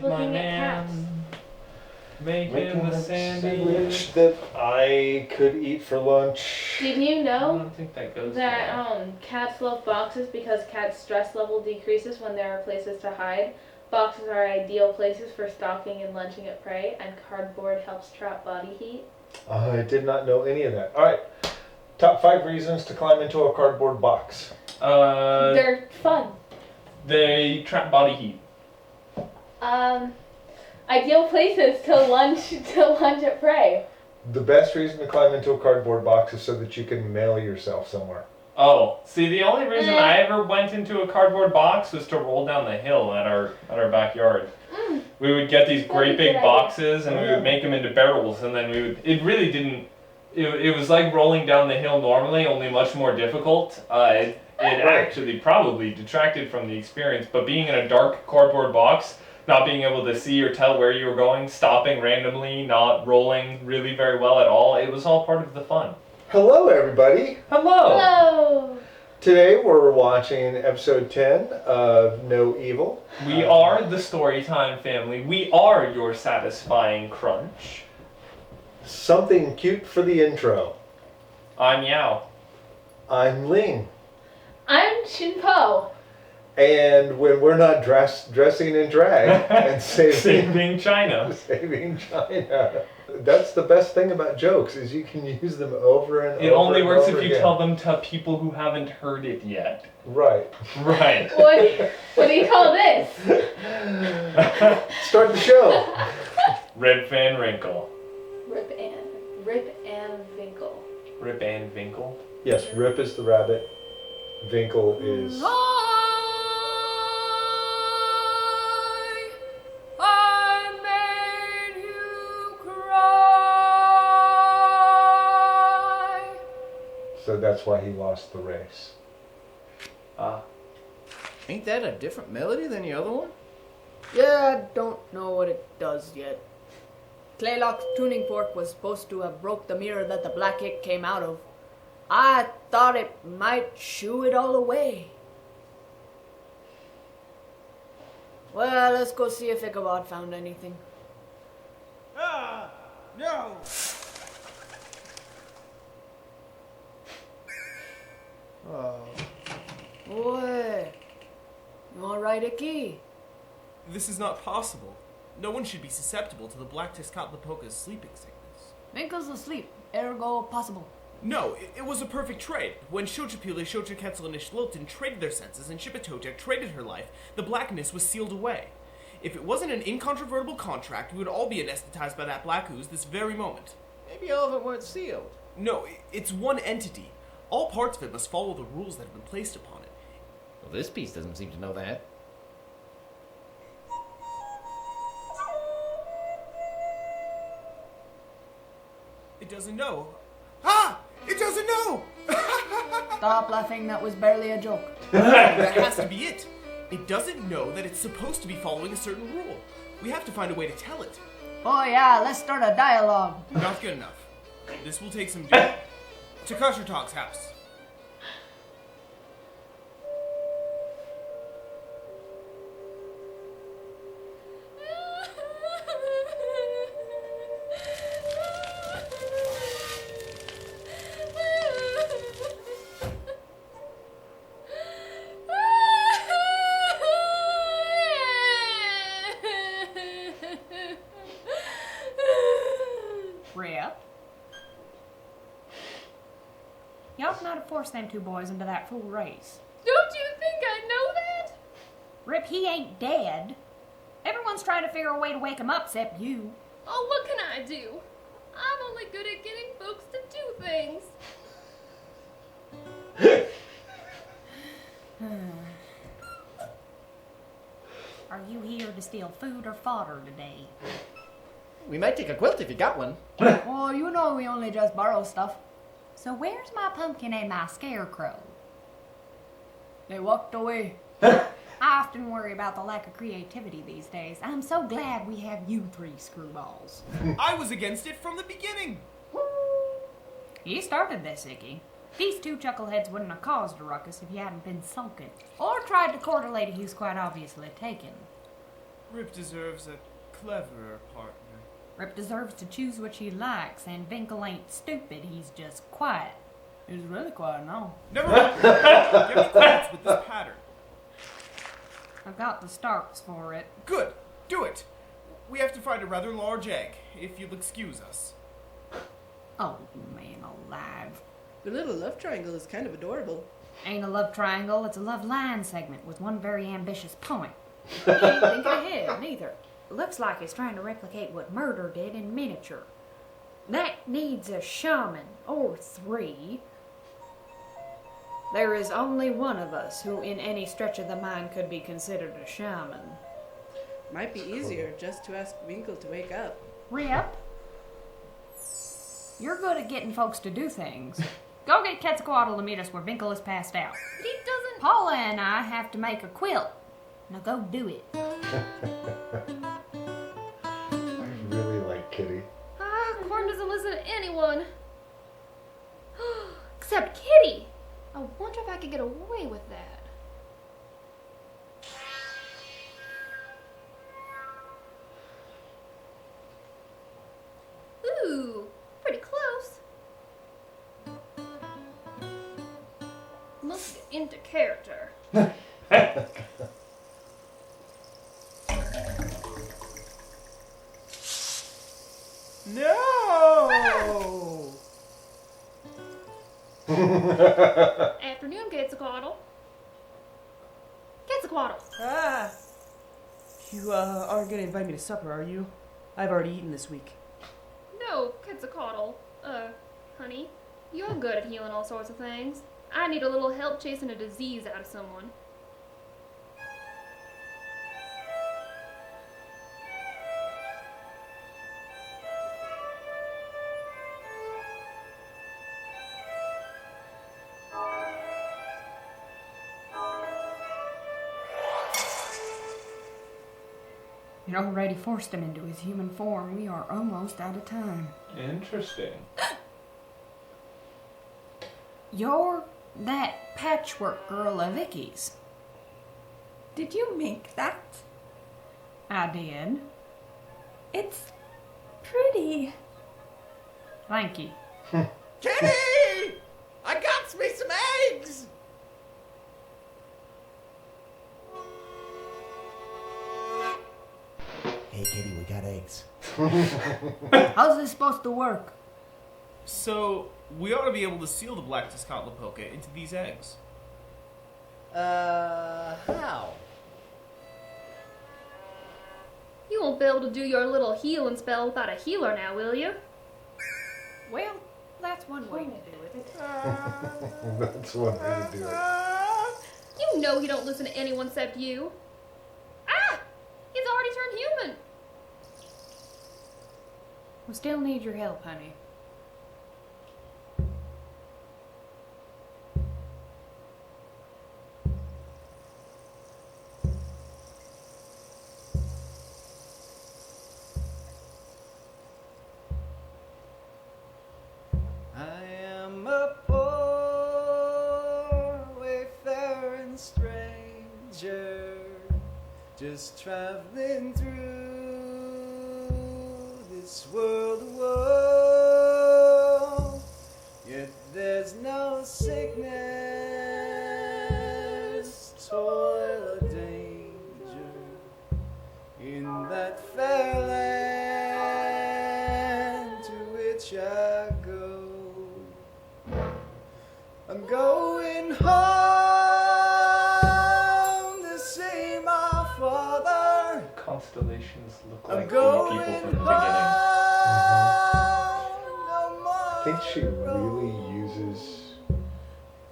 my Looking at man. cats. Making the sandwich that I could eat for lunch. Did you I know don't think that goes that cats love boxes because cats' stress level decreases when there are places to hide? Boxes are ideal places for stalking and lunching at prey, and cardboard helps trap body heat. I did not know any of that. All right, top 5 reasons to climb into a cardboard box. They're fun. They trap body heat. Ideal places to lunch at prey. The best reason to climb into a cardboard box is so that you can mail yourself somewhere. Oh, see, the only reason I ever went into a cardboard box was to roll down the hill at our backyard. We would get these great big boxes and we would make them into barrels, and then we would. It really didn't. It was like rolling down the hill normally, only much more difficult. It actually probably detracted from the experience, but being in a dark cardboard box, not being able to see or tell where you were going, stopping randomly, not rolling really very well at all, it was all part of the fun. Hello, everybody. Hello. Hello. Today we're watching episode 10 of No Evil. We are the Storytime family. We are your satisfying crunch. Something cute for the intro. I'm Yao. I'm Ling. I'm Shinpo. And when we're not dressing in drag and Saving China. saving China, that's the best thing about jokes is you can use them over and over. It only works if you again. tell them to people who haven't heard it yet. Right. Right. What do you call this? Start the show. Rip and Wrinkle. Rip and Vinkle. Rip and Vinkle. Yes, Rip is the rabbit. Vinkle is... I made you cry. So that's why he lost the race. Ain't that a different melody than the other one? Yeah, I don't know what it does yet. Claylock's tuning fork was supposed to have broke the mirror that the black ink came out of. I thought it might shoo it all away. Well, let's go see if Ichabod found anything. No! What? You alright, Icky? This is not possible. No one should be susceptible to the Black Tezcatlipoca's sleeping sickness. Vinkle's asleep, ergo possible. No, it was a perfect trade. When Xochipilli, Xochicatl, and Ixtlilton traded their senses and Shipatotek traded her life, the blackness was sealed away. If it wasn't an incontrovertible contract, we would all be anesthetized by that black ooze this very moment. Maybe all of it weren't sealed. No, it's one entity. All parts of it must follow the rules that have been placed upon it. Well, this piece doesn't seem to know that. It doesn't know. Ah! It doesn't know! Stop laughing, that was barely a joke. That has to be it. It doesn't know that it's supposed to be following a certain rule. We have to find a way to tell it. Oh yeah, let's start a dialogue. Not good enough. This will take some doing. To Kushertog's house. Rip? You ought not have forced them two boys into that fool race. Don't you think I know that? Rip, he ain't dead. Everyone's trying to figure a way to wake him up except you. Oh, what can I do? I'm only good at getting folks to do things. Are you here to steal food or fodder today? We might take a quilt if you got one. Oh, you know we only just borrow stuff. So where's my pumpkin and my scarecrow? They walked away. I often worry about the lack of creativity these days. I'm so glad we have you three screwballs. I was against it from the beginning. You started this, Icky. These two chuckleheads wouldn't have caused a ruckus if you hadn't been sulking. Or tried to court a lady who's quite obviously taken. Wrip deserves a cleverer partner. Wrip deserves to choose what she likes, and Vinkle ain't stupid, he's just quiet. He's really quiet now. Never mind. Get me quiet with this pattern. I've got the starts for it. Good. Do it. We have to find a rather large egg, if you'll excuse us. Oh, man alive. The little love triangle is kind of adorable. Ain't a love triangle, it's a love line segment with one very ambitious point. He ain't thinking ahead, neither. Looks like it's trying to replicate what murder did in miniature. That needs a shaman, or 3. There is only one of us who in any stretch of the mind could be considered a shaman. Might be easier just to ask Vinkle to wake up. Rip? You're good at getting folks to do things. Go get Quetzalcoatl to meet us where Vinkle is passed out. But he doesn't. Paula and I have to make a quilt. Now go do it. I really like Kitty. Corn doesn't listen to anyone. Except Kitty. I wonder if I could get away with that. Ooh, pretty close. Must get into character. No! Afternoon, Quetzalcoatl. Quetzalcoatl. Ah! You, aren't gonna invite me to supper, are you? I've already eaten this week. No, Quetzalcoatl. Honey, you're good at healing all sorts of things. I need a little help chasing a disease out of someone. You already forced him into his human form. We are almost out of time. Interesting. You're that patchwork girl of Vicky's. Did you make that? I did. It's pretty. Thank you. Kitty! I got me some eggs! Hey, Kitty, we got eggs. How's this supposed to work? So, we ought to be able to seal the Black Tezcatlipoca into these eggs. How? You won't be able to do your little healing spell without a healer now, will you? Well, that's one way to do it. That's one way to do it. You know he don't listen to anyone except you. Ah! He's already turned human. We still need your help, honey. I am a poor wayfaring stranger, just traveling through this world of woe. Yet there's no sickness, toil, or danger in that fair land to which I go. I'm going home to see my father. Constellations look I'm like the going people from the home. beginning. No more I think she really uses the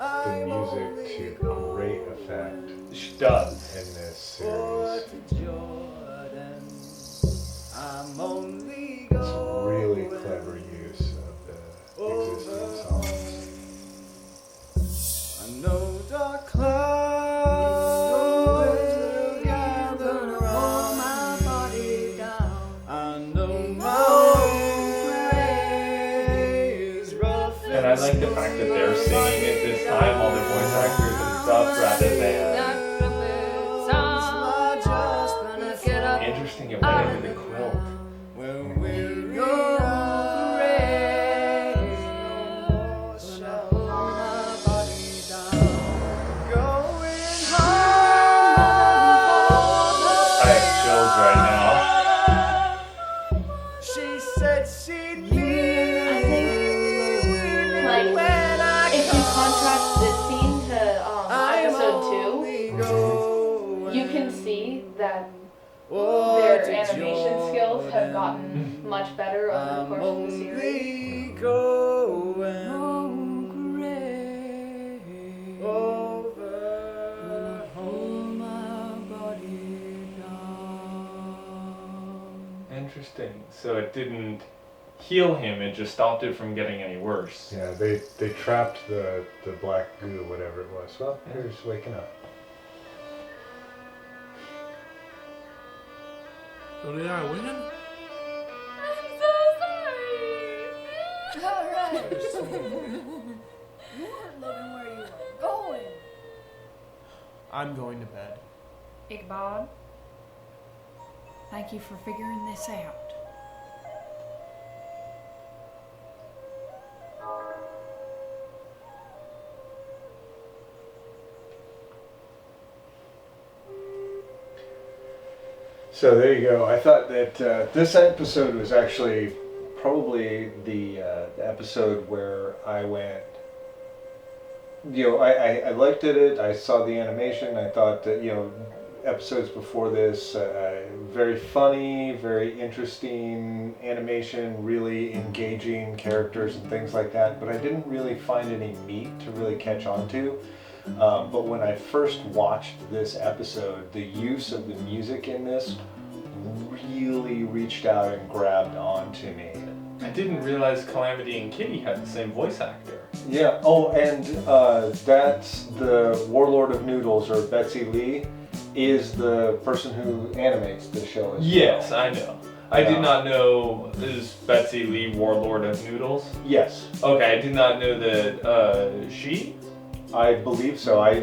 I'm music only to going great effect She does. in this forth series. to Jordan. I'm only It's going really clever use of the existing songs. I know dark clouds will gather around my body down. I know my way is rough And I like the fact that they're singing at this time, all the voice actors and stuff, rather than right into the quilt. When we're afraid, shall hold my body down. Going home. I have chills right now. She said she'd I think, like, if you contrast this scene to episode 2, you can see that their animation skills have gotten much better over the course of the series. Interesting. So it didn't heal him, it just stopped it from getting any worse. Yeah, they trapped the black goo, whatever it was. Well, here's waking up. So did I win? Alright. You weren't looking where you were going. I'm going to bed. Ichabod, thank you for figuring this out. So there you go. I thought that this episode was actually probably the episode where I went, I looked at it, I saw the animation, I thought that, episodes before this, very funny, very interesting animation, really engaging characters and things like that, but I didn't really find any meat to really catch on to. But when I first watched this episode, the use of the music in this really reached out and grabbed onto me. I didn't realize Calamity and Kitty had the same voice actor. Yeah, oh, and that's the Warlord of Noodles, or Betsy Lee, is the person who animates the show as Yes, well. I know. I did not know is Betsy Lee Warlord of Noodles. Yes. Okay, I did not know that she? I believe so. I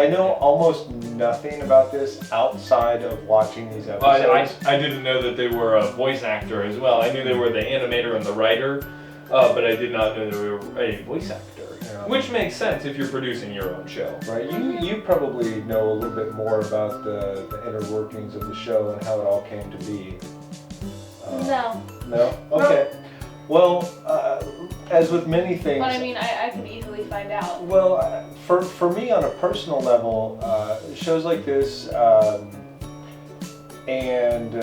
know almost nothing about this outside of watching these episodes. I didn't know that they were a voice actor as well. I knew they were the animator and the writer, but I did not know they were a voice actor. Yeah. Which makes sense if you're producing your own show. Right. You probably know a little bit more about the inner workings of the show and how it all came to be. No. No? Okay. Well, as with many things... But I mean, I could easily find out. Well, for me on a personal level, shows like this, and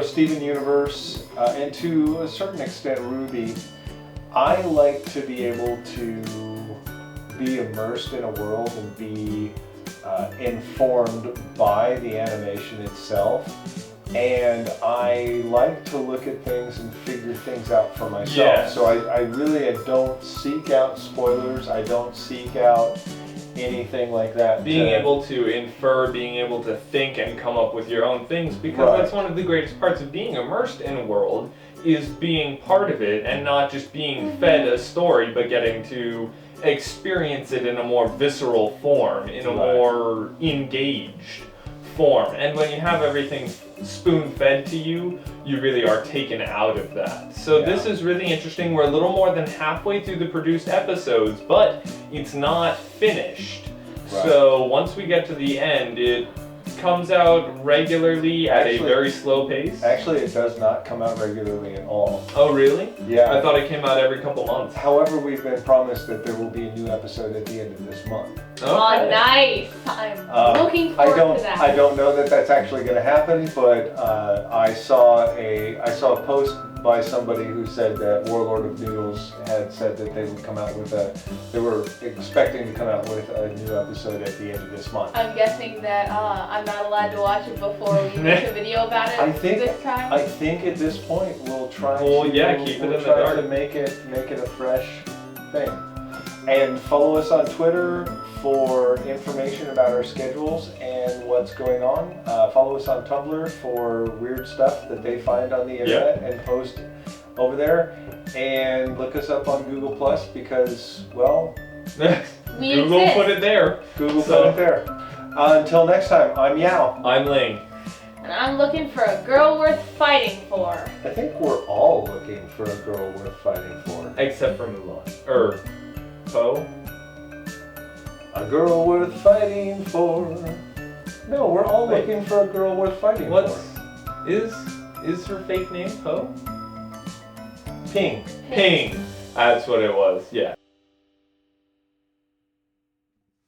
Steven Universe, and to a certain extent Ruby, I like to be able to be immersed in a world and be informed by the animation itself. And I like to look at things and figure things out for myself. Yes. So I don't seek out spoilers. I don't seek out anything like that. Being able to infer, being able to think and come up with your own things, because Right. that's one of the greatest parts of being immersed in a world, is being part of it and not just being fed a story, but getting to experience it in a more visceral form, in a Right. more engaged form. And when you have everything spoon-fed to you, you really are taken out of that. So Yeah. this is really interesting. We're a little more than halfway through the produced episodes, but it's not finished. Right. So once we get to the end, it comes out regularly at a very slow pace. Actually, it does not come out regularly at all. Oh, really? Yeah. I thought it came out every couple months. However, we've been promised that there will be a new episode at the end of this month. Oh, nice! I'm looking forward to that. I don't know that that's actually going to happen, but I saw a post by somebody who said that Warlord of Noodles had said that they would come out with they were expecting to come out with a new episode at the end of this month. I'm guessing that I'm not allowed to watch it before we make a video about it this time. I think at this point we'll try Well, to yeah, keep it in the try dark. to make it a fresh thing. And follow us on Twitter for information about our schedules and what's going on. Follow us on Tumblr for weird stuff that they find on the internet and post over there. And look us up on Google Plus because, well, Google exist. put it there. Google put it there. Until next time, I'm Yao. I'm Ling. And I'm looking for a girl worth fighting for. I think we're all looking for a girl worth fighting for. Except for Mulan. Or Poe. A girl worth fighting for. No, we're all looking for a girl worth fighting for. Is her fake name Poe? Ping. Ping. That's what it was. Yeah.